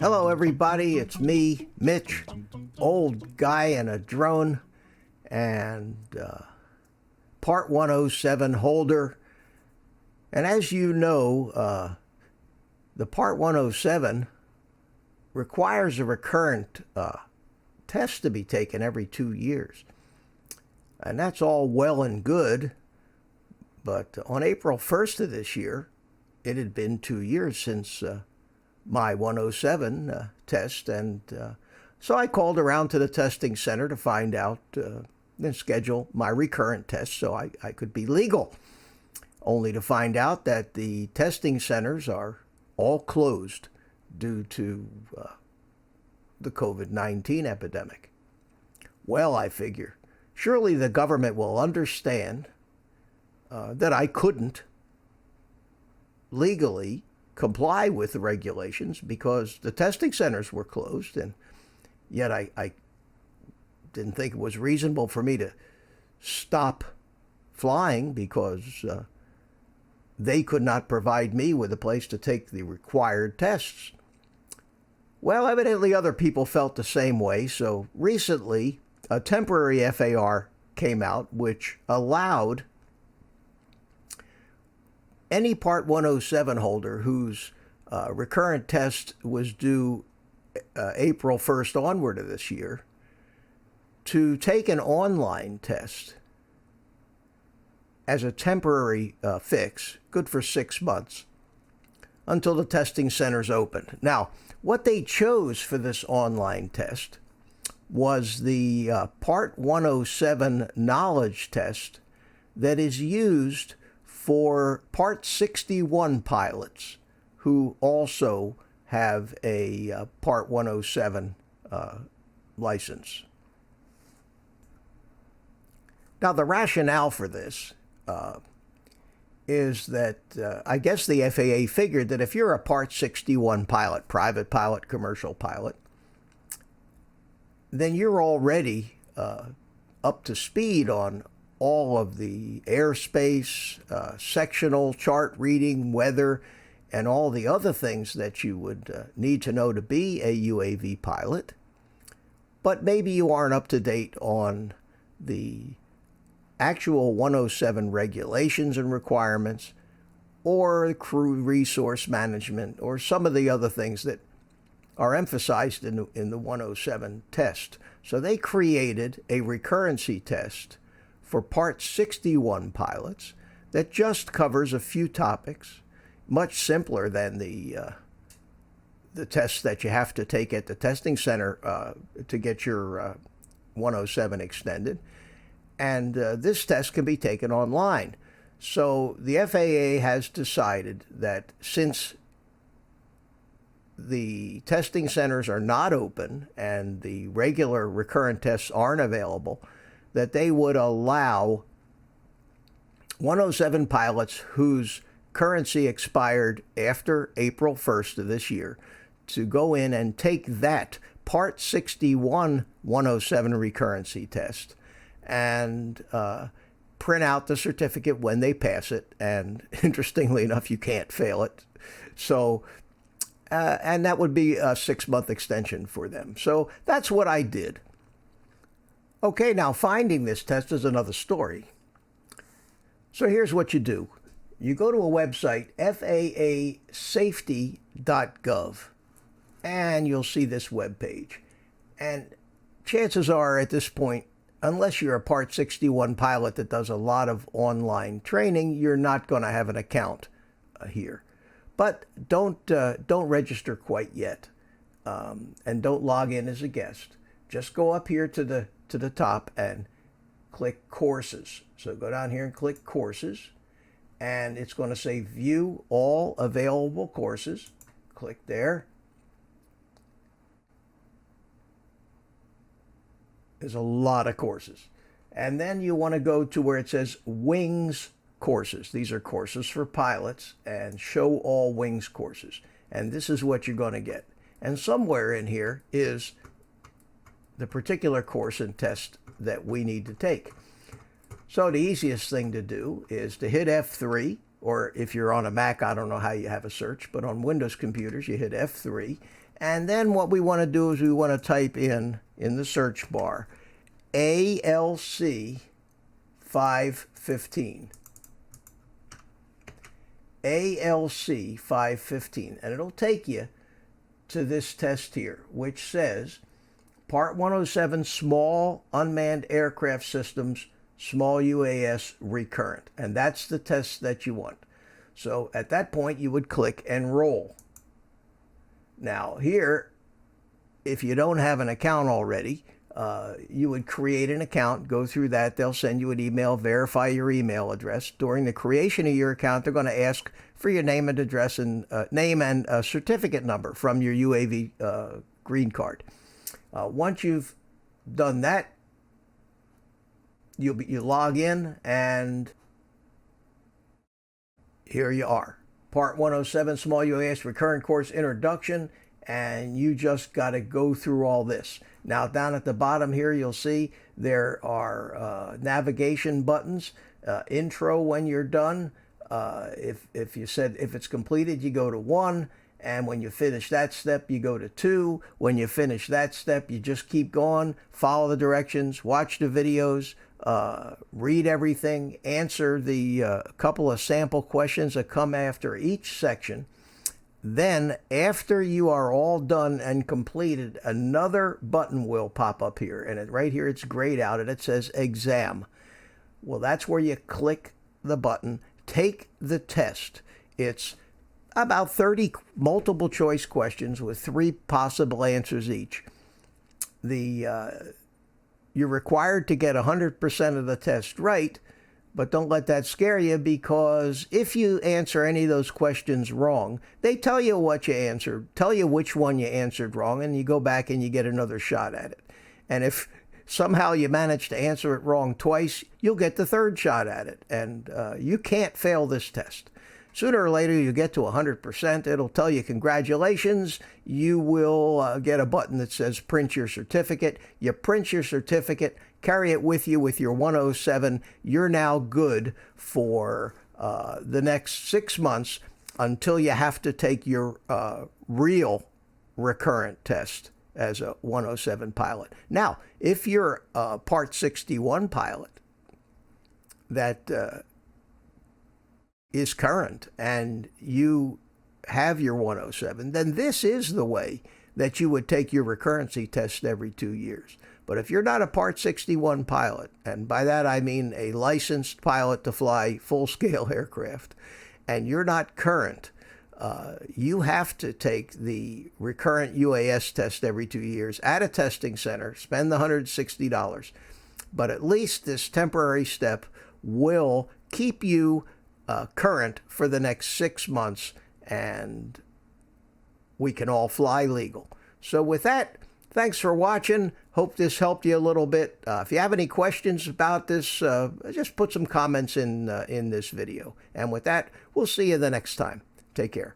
Hello, everybody. It's me, Mitch, old guy in a drone, and Part 107 holder. And as you know, the Part 107 requires a recurrent test to be taken every 2 years. And that's all well and good. But on April 1st of this year, it had been 2 years since my 107 test. And so I called around to the testing center to find out and schedule my recurrent test so I could be legal. Only to find out that the testing centers are all closed due to the COVID-19 epidemic. Well, I figure, surely the government will understand that I couldn't legally comply with the regulations because the testing centers were closed, and yet I didn't think it was reasonable for me to stop flying because they could not provide me with a place to take the required tests. Well, evidently other people felt the same way, so recently a temporary FAR came out which allowed any Part 107 holder whose recurrent test was due April 1st onward of this year to take an online test as a temporary fix, good for 6 months, until the testing centers opened. Now, what they chose for this online test was the Part 107 knowledge test that is used for Part 61 pilots who also have a Part 107 license. Now, the rationale for this is that I guess the FAA figured that if you're a Part 61 pilot, private pilot, commercial pilot, then you're already up to speed on all of the airspace, sectional chart reading, weather, and all the other things that you would need to know to be a UAV pilot. But maybe you aren't up to date on the actual 107 regulations and requirements, or crew resource management, or some of the other things that are emphasized in the 107 test. So they created a recurrency test for Part 61 pilots that just covers a few topics, much simpler than the tests that you have to take at the testing center to get your 107 extended. And this test can be taken online. So the FAA has decided that since the testing centers are not open and the regular recurrent tests aren't available, that they would allow 107 pilots whose currency expired after April 1st of this year to go in and take that Part 61 107 recurrency test and print out the certificate when they pass it. And interestingly enough, you can't fail it. So, and that would be a 6-month extension for them. So that's what I did. Okay, now finding this test is another story. So here's what you do. You go to a website, faasafety.gov, and you'll see this web page. And chances are at this point, unless you're a Part 61 pilot that does a lot of online training, you're not going to have an account here. But don't register quite yet, and don't log in as a guest. Just go up here to the top and click courses. So go down here and click courses, and it's going to say view all available courses. Click there. There's a lot of courses. And then you want to go to where it says wings courses. These are courses for pilots, and show all wings courses. And this is what you're going to get. And somewhere in here is the particular course and test that we need to take. So the easiest thing to do is to hit F3 or if you're on a Mac, I don't know how you have a search, but on Windows computers, you hit F3. And then what we want to do is we want to type in the search bar, ALC 515. ALC 515. And it'll take you to this test here, which says Part 107, Small Unmanned Aircraft Systems, Small UAS, Recurrent. And that's the test that you want. So at that point, you would click Enroll. Now here, if you don't have an account already, you would create an account, go through that. They'll send you an email, verify your email address. During the creation of your account, they're going to ask for your name and address and name and certificate number from your UAV green card. Once you've done that, you log in, and here you are. Part 107, Small UAS Recurrent Course Introduction, and you just got to go through all this. Now, down at the bottom here, you'll see there are navigation buttons, intro when you're done. If it's completed, you go to 1, and when you finish that step, you go to 2. When you finish that step, you just keep going, follow the directions, watch the videos, read everything, answer the couple of sample questions that come after each section. Then, after you are all done and completed, another button will pop up here. And right here, it's grayed out, and it says Exam. Well, that's where you click the button, take the test. It's about 30 multiple choice questions with 3 possible answers each. You're required to get 100% of the test right, but don't let that scare you, because if you answer any of those questions wrong, they tell you what you answered, tell you which one you answered wrong, and you go back and you get another shot at it. And if somehow you manage to answer it wrong twice, you'll get the 3rd shot at it. And you can't fail this test. Sooner or later, you get to 100%. It'll tell you, congratulations. You will get a button that says print your certificate. You print your certificate, carry it with you with your 107. You're now good for the next 6 months until you have to take your real recurrent test as a 107 pilot. Now, if you're a Part 61 pilot that is current and you have your 107, then this is the way that you would take your recurrency test every 2 years. But if you're not a Part 61 pilot, and by that I mean a licensed pilot to fly full-scale aircraft, and you're not current, you have to take the recurrent UAS test every 2 years at a testing center, spend the $160. But at least this temporary step will keep you current for the next 6 months, and we can all fly legal. So with that, thanks for watching. Hope this helped you a little bit. If you have any questions about this, just put some comments in this video. And with that, we'll see you the next time. Take care.